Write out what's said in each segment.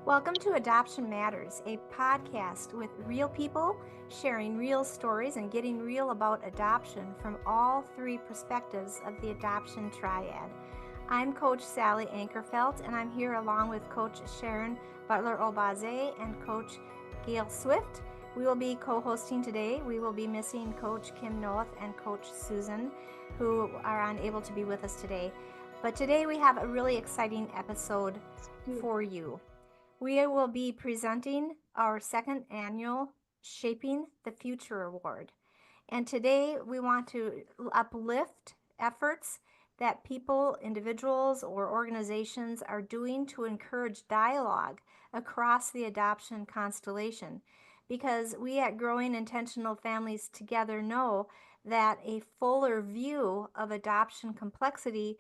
Welcome to Adoption Matters, a podcast with real people sharing real stories and getting real about adoption from all three perspectives of the adoption triad. I'm Coach Sally Ankerfelt, and I'm here along with Coach Sharon Butler-Obazee and Coach Gail Swift. We will be co-hosting today. We will be missing Coach Kim Noeth and Coach Susan, who are unable to be with us today. But today we have a really exciting episode for you. We will be presenting our second annual Shaping the Future Award. And today we want to uplift efforts that people, individuals, or organizations are doing to encourage dialogue across the adoption constellation. Because we at Growing Intentional Families Together know that a fuller view of adoption complexity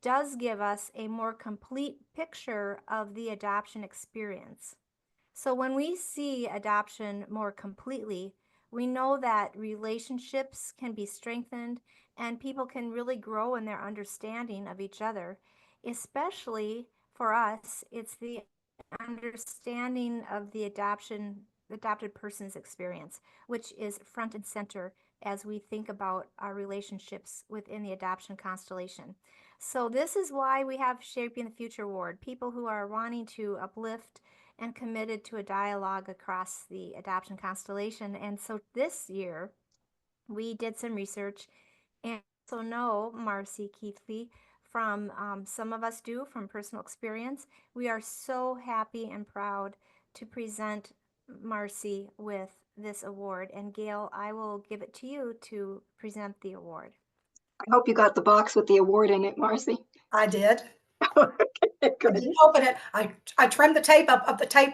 does give us a more complete picture of the adoption experience. So when we see adoption more completely, we know that relationships can be strengthened and people can really grow in their understanding of each other. Especially for us, it's the understanding of the adopted person's experience, which is front and center as we think about our relationships within the adoption constellation. So this is why we have Shaping the Future Award, people who are wanting to uplift and committed to a dialogue across the adoption constellation. And so this year, we did some research and also know Marcie Keithley from some of us do from personal experience. We are so happy and proud to present Marcie with this award. And Gail, I will give it to you to present the award. I hope you got the box with the award in it, Marcie. I did. Okay, I good. didn't open it. I trimmed the tape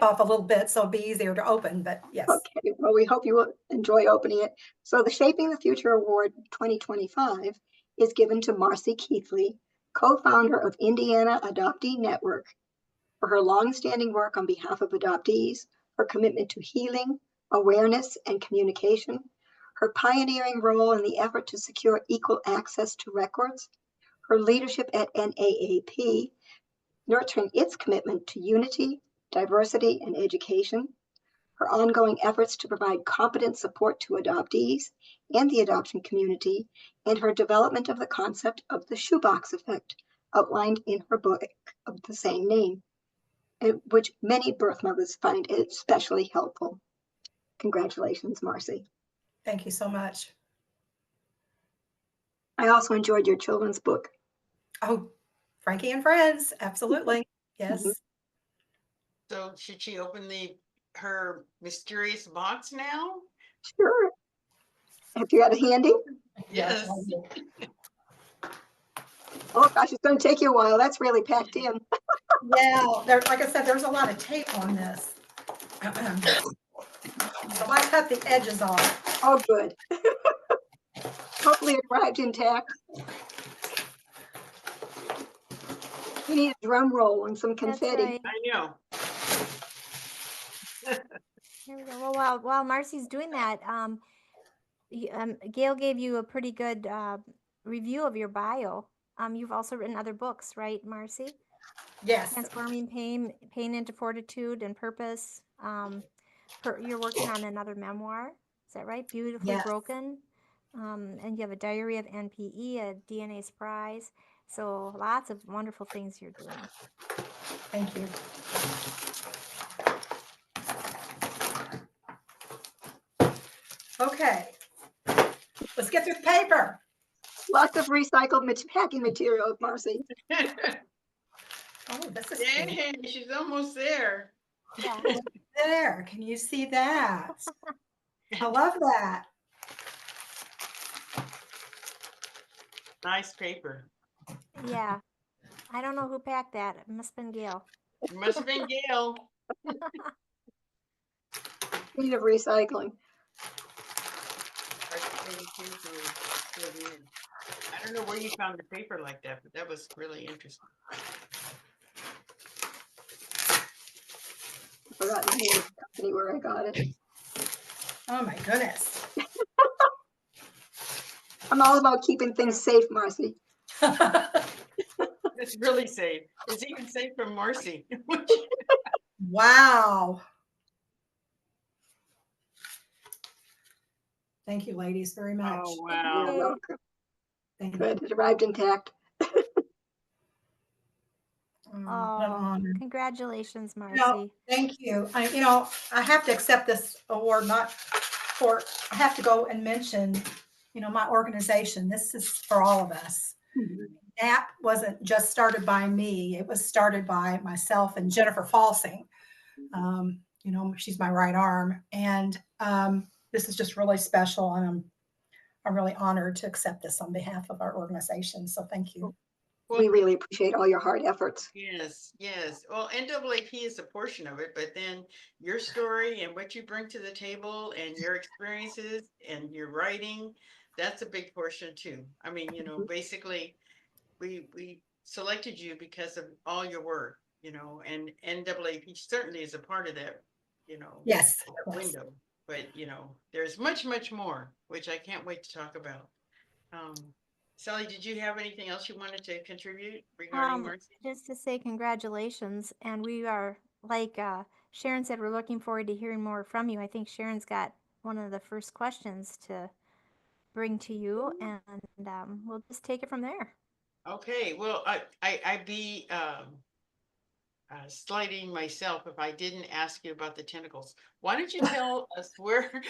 off a little bit so it'd be easier to open, but yes. Okay, well, we hope you will enjoy opening it. So the Shaping the Future Award 2025 is given to Marcie Keithley, co-founder of Indiana Adoptee Network, for her longstanding work on behalf of adoptees, her commitment to healing, awareness, and communication, her pioneering role in the effort to secure equal access to records, her leadership at NAAP, nurturing its commitment to unity, diversity, and education, her ongoing efforts to provide competent support to adoptees and the adoption community, and her development of the concept of the shoebox effect, outlined in her book of the same name, which many birth mothers find especially helpful. Congratulations, Marcie. Thank you so much. I also enjoyed your children's book. Oh, Frankie and Friends, absolutely. Yes. So should she open her mysterious box now? Sure. Have you got it handy? Yes. Oh gosh, it's going to take you a while. That's really packed in. Yeah, like I said, there's a lot of tape on this. So I cut the edges off. Oh, good. Hopefully it arrived intact. We need a drum roll and some confetti. Right. I know. Here we go. Well, while Marcie's doing that, Gail gave you a pretty good review of your bio. You've also written other books, right, Marcie? Yes. Transforming pain into fortitude and purpose. You're working on another memoir. Is that right? Beautifully Yes. Broken. And you have a diary of NPE, a DNA surprise. So lots of wonderful things you're doing. Thank you. Okay. Let's get through the paper. Lots of recycled packing material, Marcie. Oh, this is cute. Yay, she's almost there. Yeah. There. Can you see that? I love that. Nice paper. Yeah. I don't know who packed that. It must have been Gail. It must have been Gail. Speed of recycling. I don't know where you found a paper like that, but that was really interesting. I forgot the name of the company where I got it. Oh my goodness. I'm all about keeping things safe, Marcie. It's really safe. It's even safe from Marcie. Wow. Thank you, ladies, very much. Oh, You're wow. welcome. Thank you. Good. It arrived intact. What an Oh, honor. congratulations, You know, Marcie. thank you. I have to accept this award, I have to go and mention, my organization. This is for all of us. That wasn't just started by me. It was started by myself and Jennifer Falsing. She's my right arm. And this is just really special. And I'm really honored to accept this on behalf of our organization. So thank you. Well, We really appreciate all your hard efforts. yes, yes. Well, NAAP is a portion of it, but then your story and what you bring to the table and your experiences and your writing, that's a big portion too. I mean, basically we selected you because of all your work, and NAAP certainly is a part of that, Yes. window. But there's much, much more, which I can't wait to talk about. Sally, did you have anything else you wanted to contribute regarding Marcie? Just to say congratulations, and we are, like Sharon said, we're looking forward to hearing more from you. I think Sharon's got one of the first questions to bring to you, and we'll just take it from there. Okay, well, I'd be slighting myself if I didn't ask you about the tentacles. Why don't you tell us where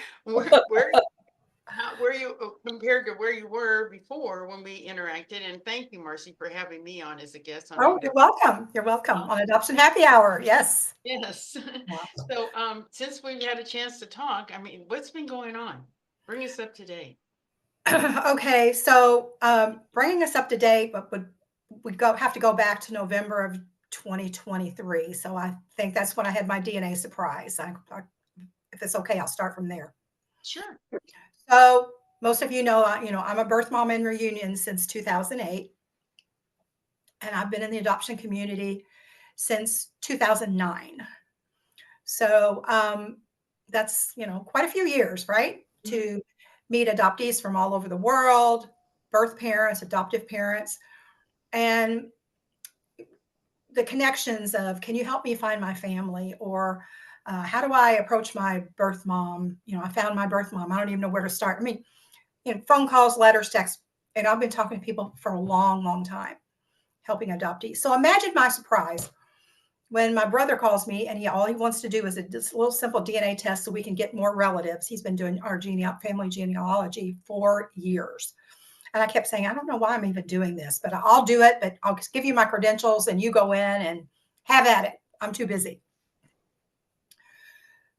you compared to where you were before when we interacted? And thank you, Marcie, for having me on as a guest on Oh, the you're welcome. You're welcome on Adoption Happy Hour. Yes. Yes. Yeah. So, since we've had a chance to talk, I mean, what's been going on? Bring us up to date. Okay, so bringing us up to date, but we'd have to go back to November of 2023. So I think that's when I had my DNA surprise. If it's okay, I'll start from there. Sure. So most of you know, I'm a birth mom in reunion since 2008, and I've been in the adoption community since 2009. So that's quite a few years, right? To meet adoptees from all over the world, birth parents, adoptive parents, and the connections of, can you help me find my family? Or how do I approach my birth mom? I found my birth mom. I don't even know where to start. I mean, phone calls, letters, texts, and I've been talking to people for a long, long time, helping adoptees. So imagine my surprise when my brother calls me and all he wants to do is this little simple DNA test so we can get more relatives. He's been doing our family genealogy for years. And I kept saying, I don't know why I'm even doing this, but I'll do it. But I'll just give you my credentials and you go in and have at it. I'm too busy.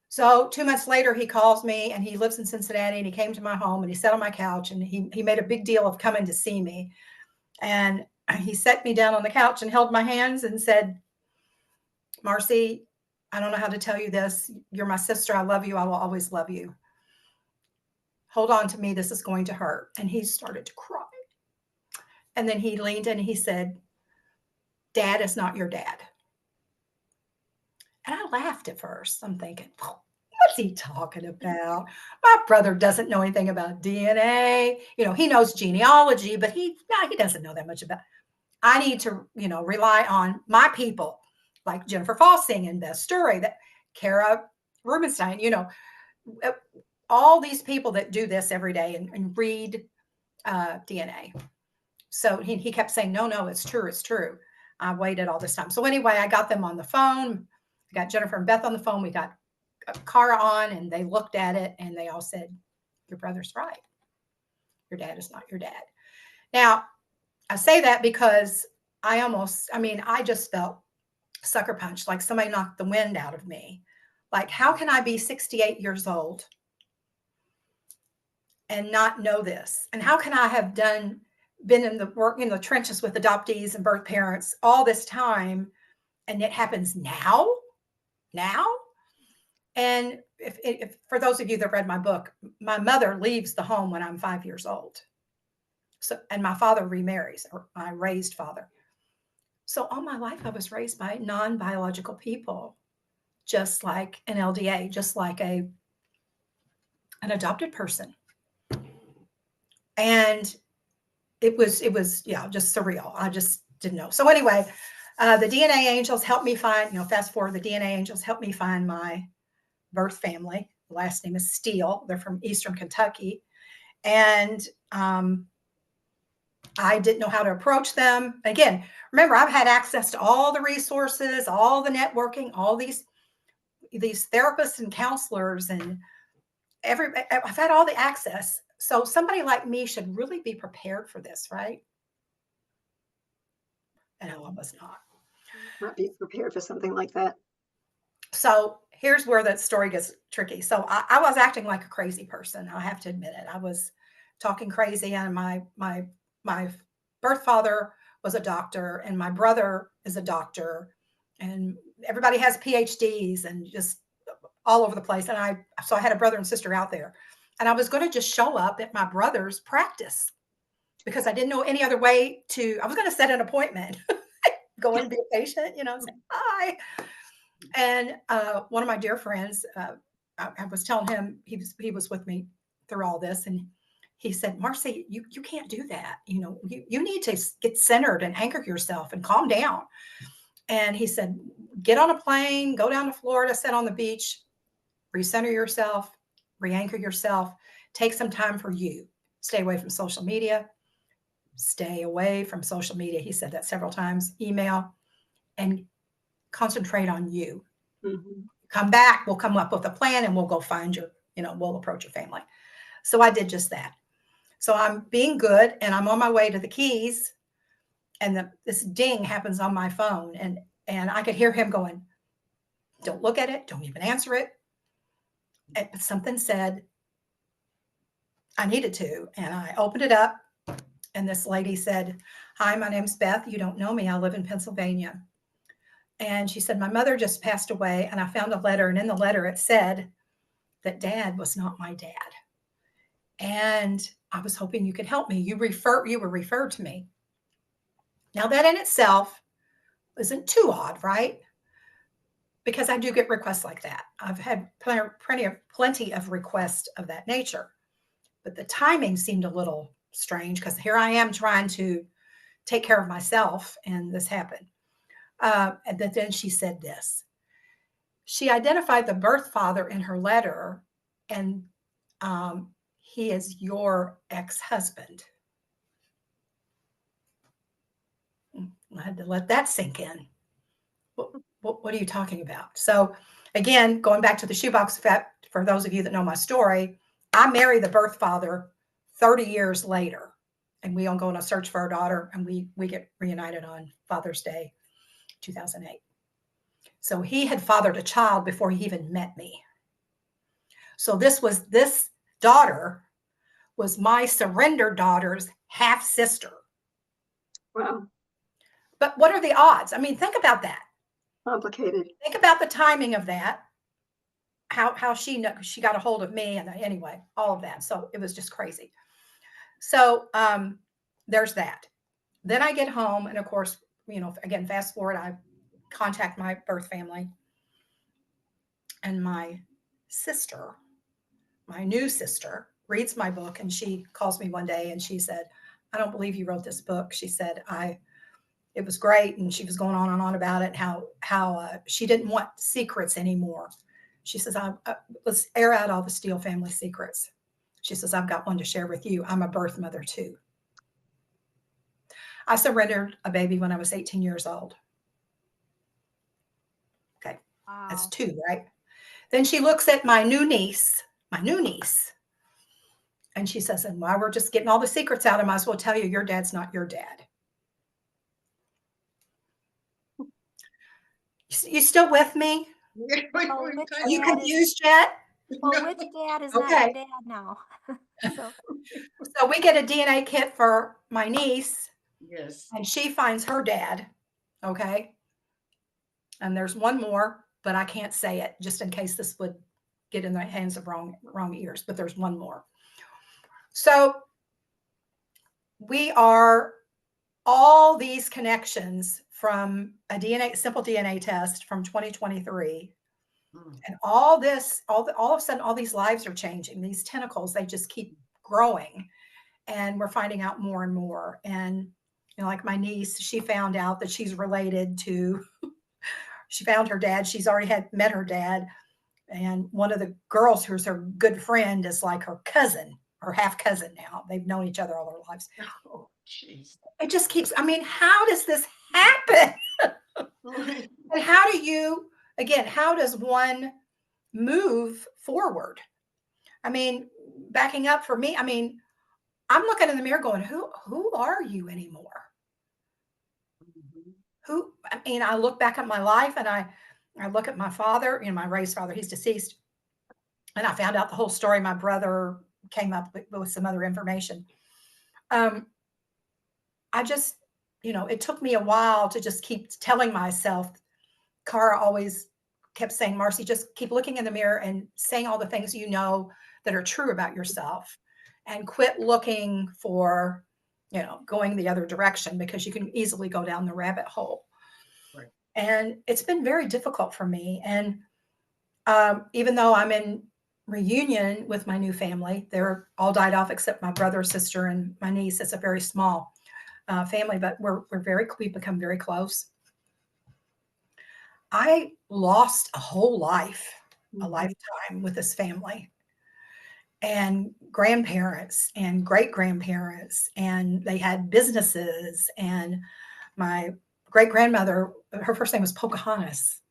So 2 months later, he calls me and he lives in Cincinnati and he came to my home and he sat on my couch and he made a big deal of coming to see me. And he set me down on the couch and held my hands and said, Marcie, I don't know how to tell you this. You're my sister. I love you. I will always love you. Hold on to me. This is going to hurt. And he started to cry. And then he leaned in and he said, Dad is not your dad. And I laughed at first. I'm thinking, what's he talking about? My brother doesn't know anything about DNA. He knows genealogy, but he doesn't know that much about it. I need to, rely on my people like Jennifer Falsing and Beth Sturry, that Kara Rubenstein, all these people that do this every day and read DNA. So he kept saying, no, it's true. It's true. I waited all this time. So anyway, I got them on the phone. I got Jennifer and Beth on the phone. We got Kara on and they looked at it and they all said, your brother's right. Your dad is not your dad. Now, I say that because I just felt sucker punched, like somebody knocked the wind out of me. Like, how can I be 68 years old and not know this? And how can I have been in the work in the trenches with adoptees and birth parents all this time, and it happens now? And if for those of you that read my book, my mother leaves the home when I'm 5 years old. So, and my father remarries, or my raised father. So all my life, I was raised by non-biological people, just like an LDA, just like an adopted person. And it was just surreal. I just didn't know. So anyway, The DNA angels helped me find, fast forward, the DNA angels helped me find my birth family. The last name is Steele. They're from Eastern Kentucky. And I didn't know how to approach them. Again, remember, I've had access to all the resources, all the networking, all these therapists and counselors, and I've had all the access. So somebody like me should really be prepared for this, right? And I was not. Not be prepared for something like that. So here's where the story gets tricky. So I was acting like a crazy person. I have to admit it. I was talking crazy, and my birth father was a doctor, and my brother is a doctor, and everybody has PhDs and just all over the place. And I had a brother and sister out there, and I was going to just show up at my brother's practice because I didn't know any other way I was going to set an appointment, go in and be a patient, say hi. And one of my dear friends, I was telling him, he was with me through all this, and he said, Marcie, you can't do that. You need to get centered and anchor yourself and calm down. And he said, get on a plane, go down to Florida, sit on the beach, recenter yourself, re-anchor yourself, take some time for you, stay away from social media, He said that several times, email, and concentrate on you. Mm-hmm. Come back, we'll come up with a plan, and we'll go find we'll approach your family. So I did just that. So I'm being good, and I'm on my way to the Keys, and this ding happens on my phone, and I could hear him going, don't look at it, don't even answer it. And something said I needed to, and I opened it up, and this lady said, hi, my name's Beth. You don't know me. I live in Pennsylvania. And she said, my mother just passed away, and I found a letter, and in the letter it said that Dad was not my dad. And I was hoping you could help me. You were referred to me. Now that in itself isn't too odd, right? Because I do get requests like that. I've had plenty of requests of that nature, but the timing seemed a little strange because here I am trying to take care of myself, and this happened. And then she said this. She identified the birth father in her letter, and he is your ex-husband. I had to let that sink in. What are you talking about? So again, going back to the shoebox effect, for those of you that know my story, I married the birth father 30 years later, and we all go on a search for our daughter, and we get reunited on Father's Day, 2008. So he had fathered a child before he even met me. So this daughter was my surrender daughter's half sister. Wow. But what are the odds? I mean, think about that. Complicated. Think about the timing of that. How she got a hold of me, and anyway, all of that. So it was just crazy. So there's that. Then I get home, and of course, again, fast forward, I contact my birth family, and my sister, my new sister, reads my book, and she calls me one day, and she said, I don't believe you wrote this book. She said, it was great. And she was going on and on about it, how she didn't want secrets anymore. She says, let's air out all the Steele family secrets. She says, I've got one to share with you. I'm a birth mother too. I surrendered a baby when I was 18 years old. Okay. Wow. That's 2, right? Then she looks at my new niece, and she says, and while we're just getting all the secrets out, I might as well tell you, your dad's not your dad. You still with me? Are you confused yet? Well, which dad is not your dad now? So we get a DNA kit for my niece. Yes. And she finds her dad. Okay. And there's one more, but I can't say it just in case this would get in the hands of wrong ears, but there's one more. So we are all these connections from a simple DNA test from 2023. And all of a sudden, all these lives are changing. These tentacles, they just keep growing, and we're finding out more and more. And like my niece, she found out that she's related to, she found her dad. She's already met her dad. And one of the girls who's her good friend is like her cousin or half cousin now. They've known each other all their lives. Oh, jeez. It just keeps, I mean, how does this happen? And how do you, again, how does one move forward? I mean, backing up for me, I mean, I'm looking in the mirror going, who are you anymore? I mean, I look back at my life and I look at my father, my raised father, he's deceased. And I found out the whole story. My brother came up with some other information. I just, it took me a while to just keep telling myself. Cara always kept saying, Marcie, just keep looking in the mirror and saying all the things that are true about yourself, and quit looking for, going the other direction, because you can easily go down the rabbit hole. Right. And it's been very difficult for me. And even though I'm in reunion with my new family, they're all died off except my brother, sister, and my niece. It's a very small family, but we've become very close. I lost a whole life, a lifetime with this family, and grandparents and great grandparents, and they had businesses. And my great grandmother, her first name was Pocahontas.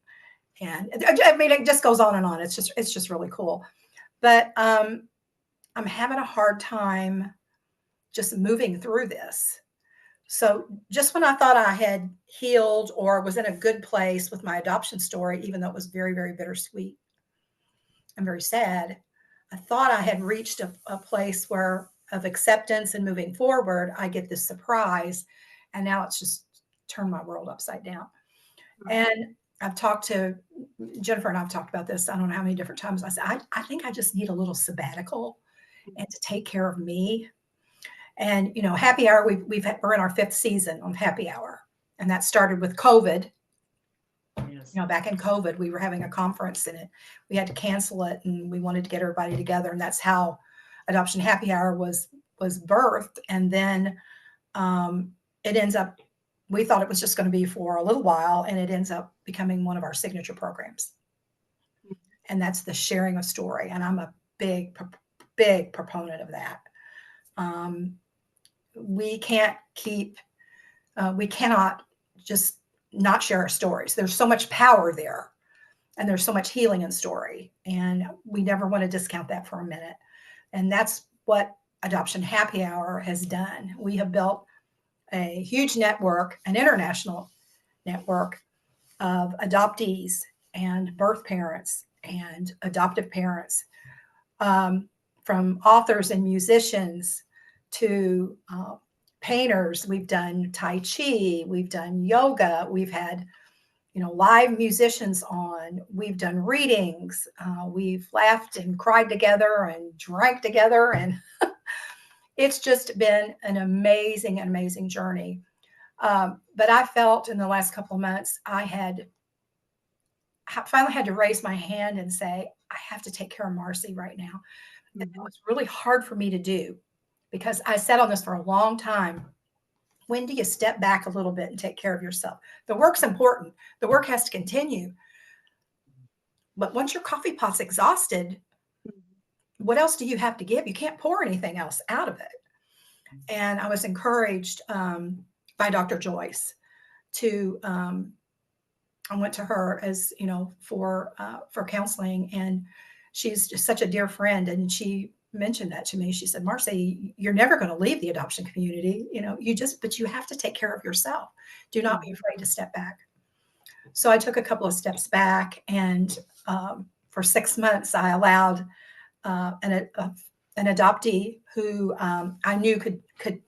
And I mean, it just goes on and on. It's just really cool. But I'm having a hard time just moving through this. So just when I thought I had healed or was in a good place with my adoption story, even though it was very, very bittersweet and very sad, I thought I had reached a place of acceptance and moving forward. I get this surprise, and now it's just turned my world upside down. And I've talked to Jennifer, and I've talked about this, I don't know how many different times. I said, I think I just need a little sabbatical and to take care of me. And, Happy Hour, we're in our 5th season of Happy Hour. And that started with COVID. Yes. Back in COVID, we were having a conference and we had to cancel it, and we wanted to get everybody together. And that's how Adoption Happy Hour was birthed. And then it ends up, we thought it was just going to be for a little while, and it ends up becoming one of our signature programs. And that's the sharing of story. And I'm a big proponent of that. We cannot just not share our stories. There's so much power there, and there's so much healing in story. And we never want to discount that for a minute. And that's what Adoption Happy Hour has done. We have built a huge network, an international network of adoptees and birth parents and adoptive parents, from authors and musicians to painters. We've done Tai Chi, we've done yoga, we've had, live musicians on, we've done readings, we've laughed and cried together and drank together, and it's just been an amazing journey. But I felt in the last couple of months, I finally had to raise my hand and say, I have to take care of Marcie right now. And it was really hard for me to do, because I sat on this for a long time. When do you step back a little bit and take care of yourself? The work's important. The work has to continue. But once your coffee pot's exhausted, what else do you have to give? You can't pour anything else out of it. And I was encouraged by Dr. Joyce to, I went to her as, for counseling, and she's just such a dear friend. And she mentioned that to me. She said, Marcie, you're never going to leave the adoption community. But you have to take care of yourself. Do not be afraid to step back. So I took a couple of steps back, and for 6 months, I allowed an adoptee who I knew could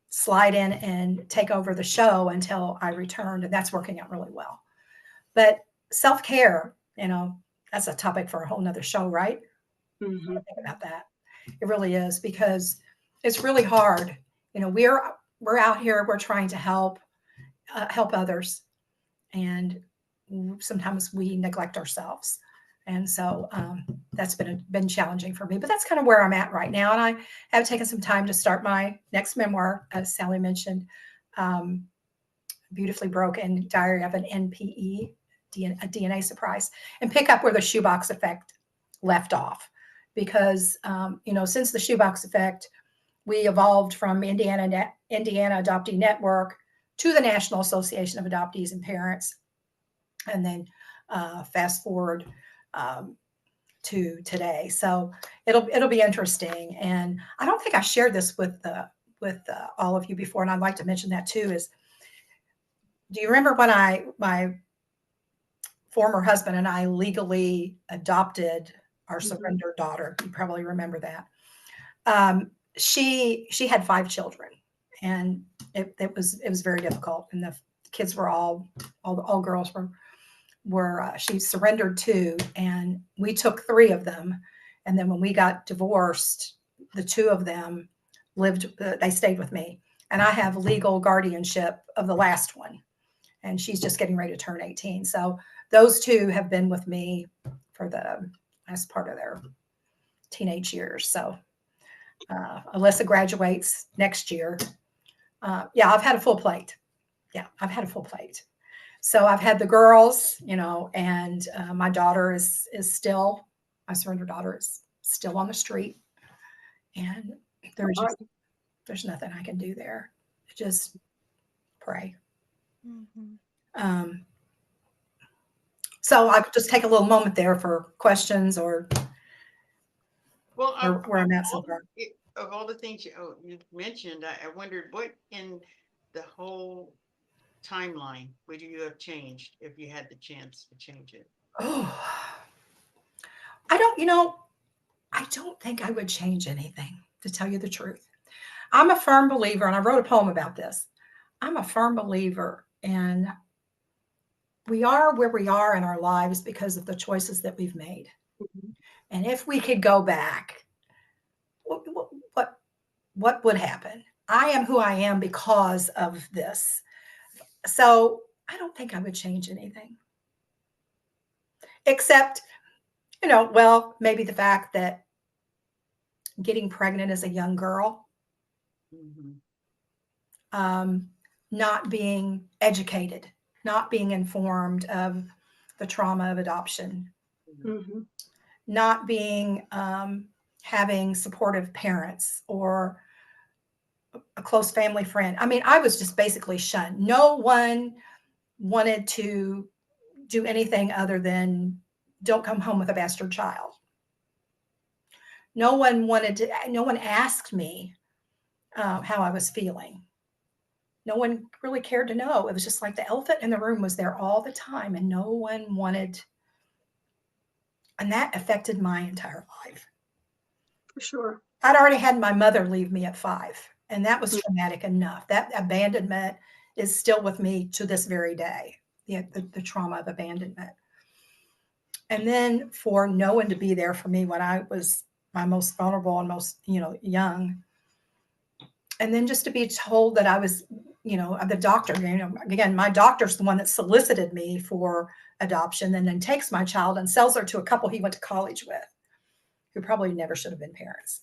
slide in and take over the show until I returned. And that's working out really well. But self-care, that's a topic for a whole nother show, right? Mm-hmm. Think about that. It really is, because it's really hard. We're out here, we're trying to help others. And sometimes we neglect ourselves. And so that's been challenging for me, but that's kind of where I'm at right now. And I have taken some time to start my next memoir, as Sally mentioned. Beautifully Broken, Diary of an NPE, a DNA Surprise, and pick up where the shoebox effect left off. Because, since the shoebox effect, we evolved from Indiana Adoptee Network to the National Association of Adoptees and Parents. And then fast forward to today. So it'll be interesting. And I don't think I shared this with all of you before, and I'd like to mention that too, is, do you remember when my former husband and I legally adopted our surrendered daughter? You probably remember that. She had 5 children, and it was very difficult. And the kids were all girls were she surrendered 2, and we took 3 of them. And then when we got divorced, the 2 of them they stayed with me, and I have legal guardianship of the last one. And she's just getting ready to turn 18. So those 2 have been with me as part of their teenage years. So Alyssa graduates next year. I've had a full plate. I've had a full plate. So I've had the girls, and my daughter is still, my surrender daughter is still on the street. And there's nothing I can do there. Just pray. So I could just take a little moment there for questions or where I'm at so far. Of all the things you mentioned, I wondered what in the whole timeline would you have changed if you had the chance to change it? Oh, I don't think I would change anything, to tell you the truth. I'm a firm believer, and I wrote a poem about this. I'm a firm believer in we are where we are in our lives because of the choices that we've made. And if we could go back, what would happen? I am who I am because of this. So I don't think I would change anything. Except, maybe the fact that getting pregnant as a young girl, not being educated, not being informed of the trauma of adoption, not being having supportive parents or a close family friend. I mean, I was just basically shunned. No one wanted to do anything other than don't come home with a bastard child. No one asked me how I was feeling. No one really cared to know. It was just like the elephant in the room was there all the time, and no one wanted. And that affected my entire life. For sure. I'd already had my mother leave me at 5, and that was traumatic enough. That abandonment is still with me to this very day, the trauma of abandonment. And then for no one to be there for me when I was my most vulnerable and most, young. And then just to be told that I was, the doctor, again, my doctor's the one that solicited me for adoption and then takes my child and sells her to a couple he went to college with, who probably never should have been parents.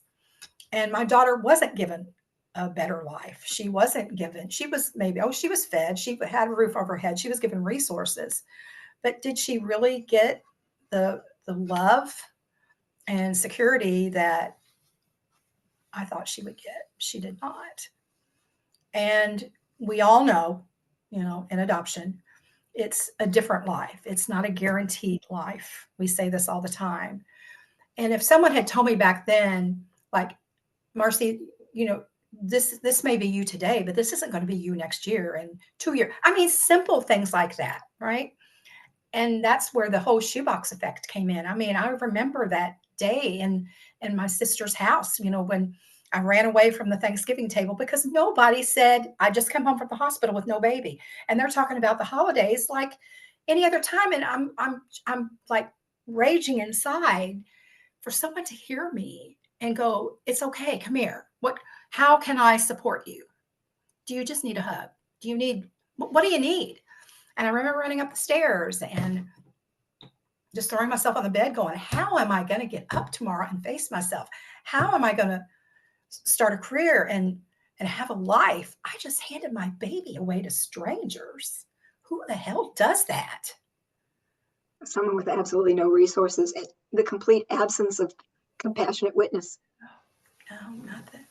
And my daughter wasn't given a better life. She was fed. She had a roof over her head. She was given resources. But did she really get the love and security that I thought she would get? She did not. And we all know, in adoption, it's a different life. It's not a guaranteed life. We say this all the time. And if someone had told me back then, like, Marcie, this may be you today, but this isn't going to be you next year and 2 years. I mean, simple things like that, right? And that's where the whole shoebox effect came in. I mean, I remember that day in my sister's house, when I ran away from the Thanksgiving table because nobody said, I just come home from the hospital with no baby. And they're talking about the holidays like any other time. And I'm like raging inside for someone to hear me and go, it's okay. Come here. How can I support you? Do you just need a hug? What do you need? And I remember running up the stairs and just throwing myself on the bed going, how am I going to get up tomorrow and face myself? How am I going to start a career and and have a life. I just handed my baby away to strangers. Who the hell does that? Someone with absolutely no resources, and the complete absence of compassionate witness. No, nothing.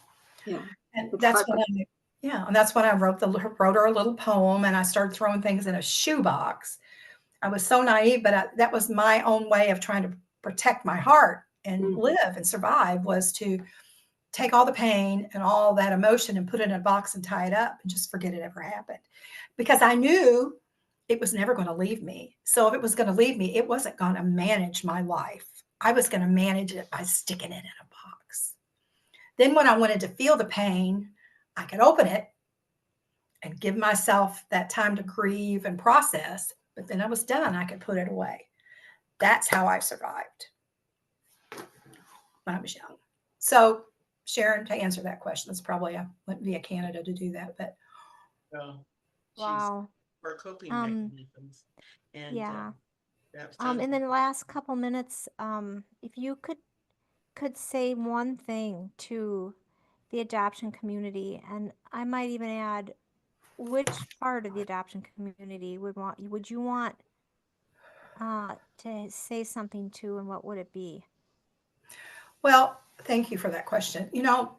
Yeah. And It's that's hard. and that's when I wrote her a little poem, and I started throwing things in a shoebox. I was so naive, but that was my own way of trying to protect my heart and live and survive, was to take all the pain and all that emotion and put it in a box and tie it up and just forget it ever happened. Because I knew it was never going to leave me. So if it was going to leave me, it wasn't going to manage my life. I was going to manage it by sticking it in a box. Then when I wanted to feel the pain, I could open it and give myself that time to grieve and process. But then I was done. I could put it away. That's how I survived when I was young. So, Sharon, to answer that question, it's probably I wouldn't be a candidate to do that, but Wow. For coping mechanisms. And yeah. that In the last couple minutes, if you could say one thing to the adoption community, and I might even add, which part of the adoption community would you want to say something to, and what would it be? Well, thank you for that question. You know,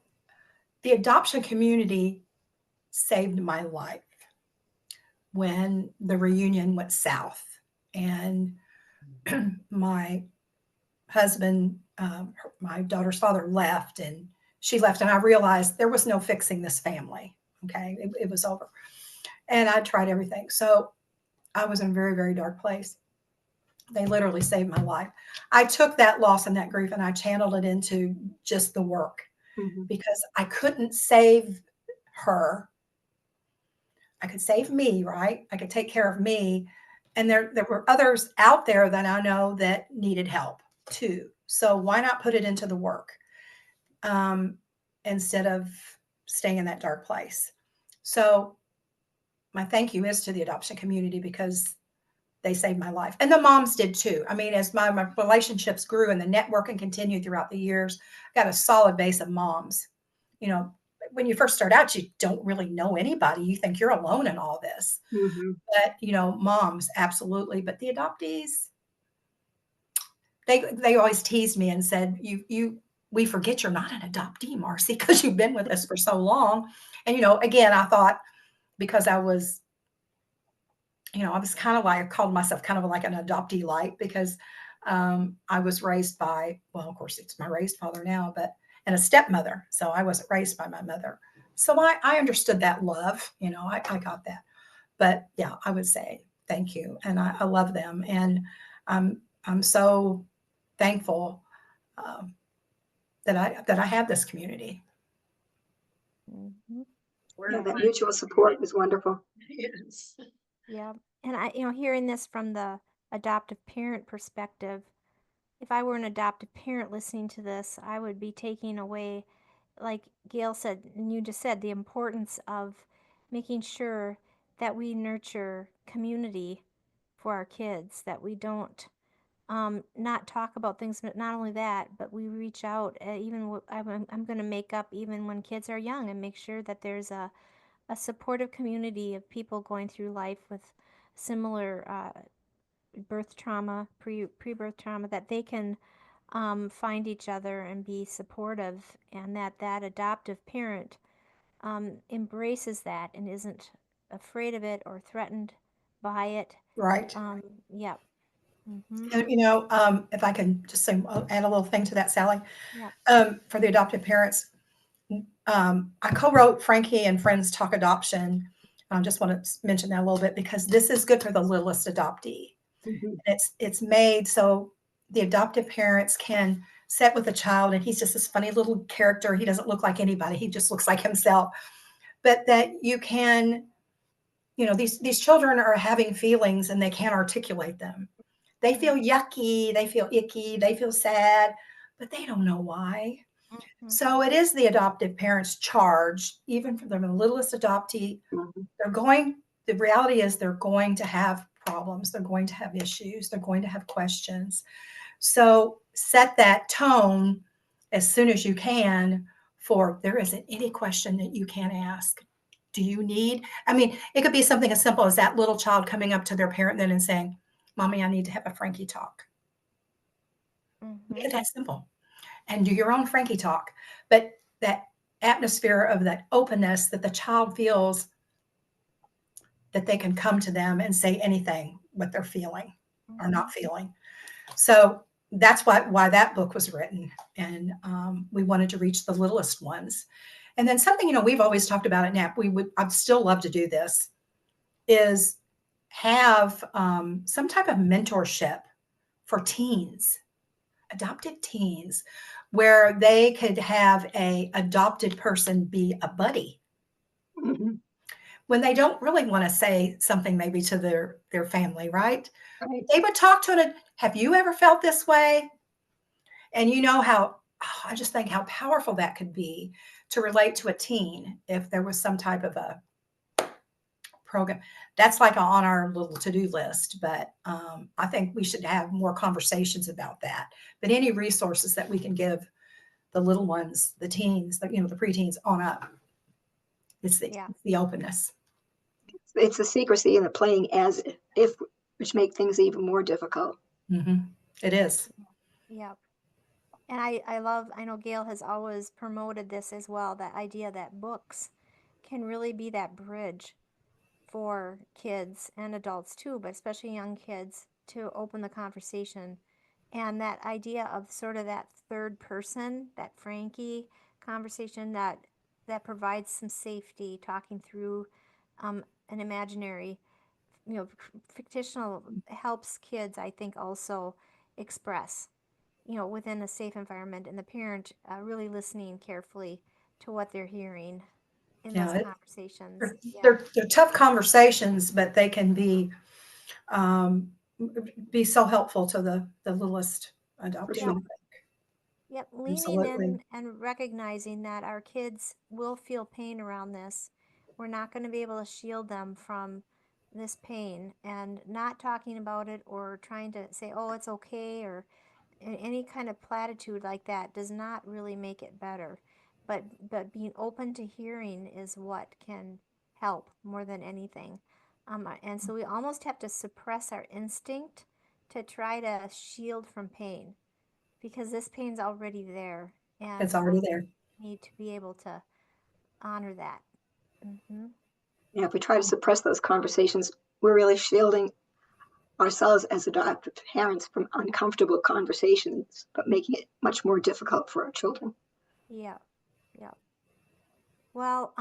the adoption community saved my life when the reunion went south, and my husband, my daughter's father, left, and she left, and I realized there was no fixing this family. Okay, it was over, and I tried everything. So I was in a very, very dark place. They literally saved my life. I took that loss and that grief and I channeled it into just the work, because I couldn't save her. I could save me, right? I could take care of me. And there were others out there that I know that needed help too. So why not put it into the work instead of staying in that dark place? So my thank you is to the adoption community, because they saved my life. And the moms did too. I mean, as my relationships grew and the networking continued throughout the years, I got a solid base of moms. You know, when you first start out, you don't really know anybody. You think you're alone in all this. But, you know, moms, absolutely. But the adoptees, they always teased me and said, we forget you're not an adoptee, Marcie, because you've been with us for so long. And, you know, again, I thought, because I was, you know, I was kind of like, I called myself kind of like an adoptee light, because I was raised by, well, of course, it's my raised father now, and a stepmother. So I wasn't raised by my mother. So I understood that love, you know, I got that. But yeah, I would say thank you. And I love them. And I'm so thankful that I have this community. Yeah, that mutual support was wonderful. Yes. Yeah. And I, hearing this from the adoptive parent perspective, if I were an adoptive parent listening to this, I would be taking away, like Gail said, and you just said, the importance of making sure that we nurture community for our kids, that we don't not talk about things, but not only that, but we reach out, even I'm going to make up even when kids are young, and make sure that there's a supportive community of people going through life with similar birth trauma, pre-birth trauma, that they can find each other and be supportive, and that adoptive parent embraces that and isn't afraid of it or threatened by it. Right. Yeah. And, you know, if I can just say, add a little thing to that, Sally. Yeah. For the adoptive parents, I co-wrote Frankie and Friends Talk Adoption. I just want to mention that a little bit, because this is good for the littlest adoptee. It's made so the adoptive parents can sit with a child, and he's just this funny little character. He doesn't look like anybody. He just looks like himself. But that you can, you know, these children are having feelings and they can't articulate them. They feel yucky, they feel icky, they feel sad, but they don't know why. So it is the adoptive parents' charge, even for the littlest adoptee. The reality is they're going to have problems. They're going to have issues. They're going to have questions. So set that tone as soon as you can for there isn't any question that you can't ask. Do you need, I mean, it could be something as simple as that little child coming up to their parent then and saying, Mommy, I need to have a Frankie talk. Make it that simple. And do your own Frankie talk. But that atmosphere of that openness that the child feels that they can come to them and say anything what they're feeling or not feeling. So that's why that book was written. And we wanted to reach the littlest ones. And then something, you know, we've always talked about at NAP, I'd still love to do this, is have some type of mentorship for teens, adopted teens, where they could have a adopted person be a buddy. Mhm. When they don't really want to say something maybe to their family, right? Right. They would talk to it. Have you ever felt this way? And you know how, I just think how powerful that could be to relate to a teen if there was some type of a program. That's like on our little to-do list, but I think we should have more conversations about that. But any resources that we can give the little ones, the teens, the preteens on up, it's the openness. It's the secrecy and the playing as if, which make things even more difficult. Mm-hmm. It is. Yep. And I know Gail has always promoted this as well, that idea that books can really be that bridge for kids and adults too, but especially young kids, to open the conversation. And that idea of sort of that third person, that Frankie conversation that provides some safety, talking through an imaginary, fictional, helps kids, I think, also express, within a safe environment, and the parent really listening carefully to what they're hearing in those conversations. They're tough conversations, but they can be so helpful to the littlest adoptee. Yep, leaning in and recognizing that our kids will feel pain around this. We're not going to be able to shield them from this pain, and not talking about it or trying to say, oh, it's okay, or any kind of platitude like that does not really make it better. But being open to hearing is what can help more than anything. And so we almost have to suppress our instinct to try to shield from pain, because this pain's already there, and it's already there. Need to be able to honor that. Mm-hmm. Yeah, if we try to suppress those conversations, we're really shielding ourselves as adoptive parents from uncomfortable conversations, but making it much more difficult for our children. Yeah. Well,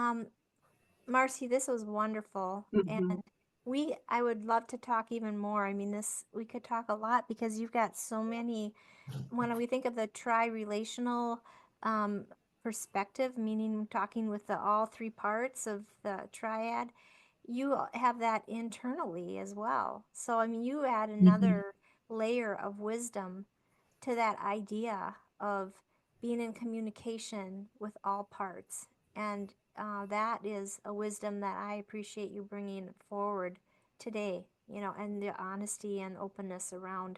Marcie, this was wonderful. Mm-hmm. And I would love to talk even more. I mean, we could talk a lot, because you've got so many. When we think of the tri-relational perspective, meaning talking with all three parts of the triad, you have that internally as well. So, I mean, you add another layer of wisdom to that idea of being in communication with all parts. And that is a wisdom that I appreciate you bringing forward today, and the honesty and openness around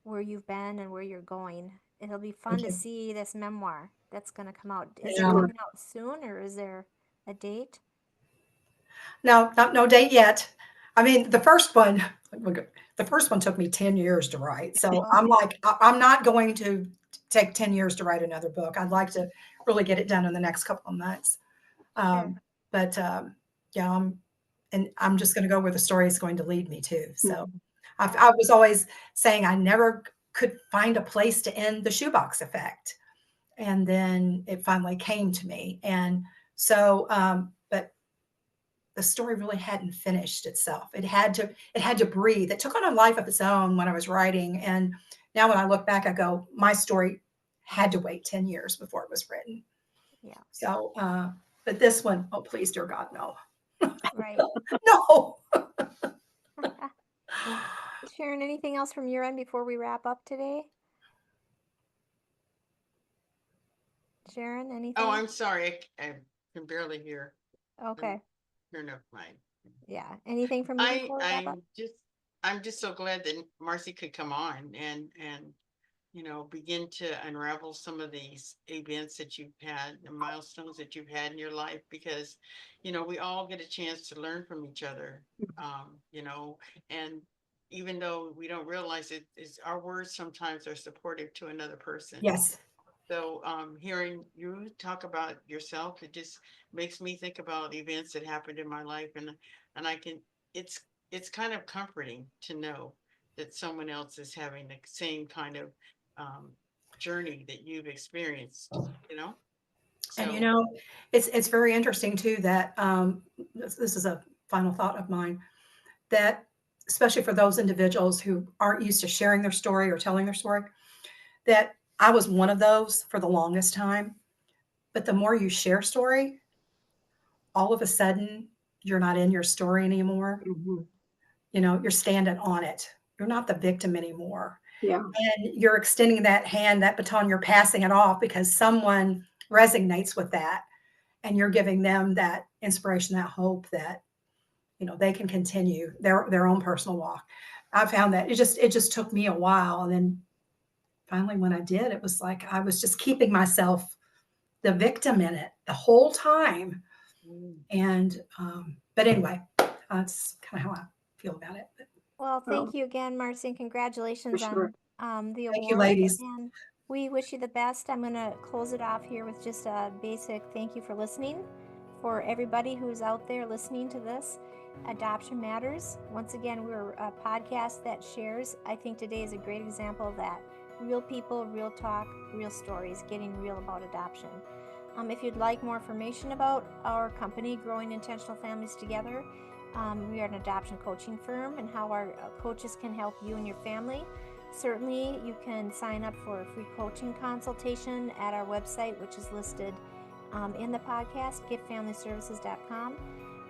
where you've been and where you're going. It'll be fun to see this memoir that's going to come out. Is it coming out soon, or is there a date? No date yet. I mean, the first one took me 10 years to write. So I'm like, I'm not going to take 10 years to write another book. I'd like to really get it done in the next couple of months. But I'm just going to go where the story is going to lead me to. So I was always saying I never could find a place to end the shoebox effect. And then it finally came to me. And so, but the story really hadn't finished itself. It had to breathe. It took on a life of its own when I was writing. And now when I look back, I go, my story had to wait 10 years before it was written. Yeah. So, but this one, oh, please, dear God, no. Right. No. Sharon, anything else from your end before we wrap up today? Sharon, anything? Oh, I'm sorry. I can barely hear. Okay. Turn up mine. Yeah. Anything from you before we wrap up? I'm just so glad that Marcie could come on and begin to unravel some of these events that you've had, the milestones that you've had in your life, because, we all get a chance to learn from each other, and even though we don't realize it, is our words sometimes are supportive to another person. Yes. So hearing you talk about yourself, it just makes me think about events that happened in my life, and it's kind of comforting to know that someone else is having the same kind of journey that you've experienced. And So it's very interesting too that this is a final thought of mine, that especially for those individuals who aren't used to sharing their story or telling their story, that I was one of those for the longest time. But the more you share story, all of a sudden you're not in your story anymore. Mhm. You're standing on it. You're not the victim anymore. Yeah. And you're extending that hand, that baton, you're passing it off because someone resonates with that. And you're giving them that inspiration, that hope that, they can continue their own personal walk. I found that it just took me a while. And then finally, when I did, it was like I was just keeping myself the victim in it the whole time. And, but anyway, that's kind of how I feel about it. But Well, thank you again, Marcie, and congratulations For sure. on the thank award. you, ladies. And we wish you the best. I'm going to close it off here with just a basic thank you for listening. For everybody who's out there listening to this, Adoption Matters. Once again, we're a podcast that shares. I think today is a great example of that. Real people, real talk, real stories, getting real about adoption. If you'd like more information about our company, Growing Intentional Families Together, we are an adoption coaching firm, and how our coaches can help you and your family. Certainly, you can sign up for a free coaching consultation at our website, which is listed in the podcast, giftfamilyservices.com.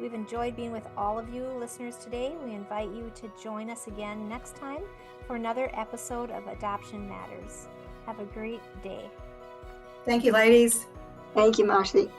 We've enjoyed being with all of you listeners today. We invite you to join us again next time for another episode of Adoption Matters. Have a great day. Thank you, ladies. Thank you, Marcie.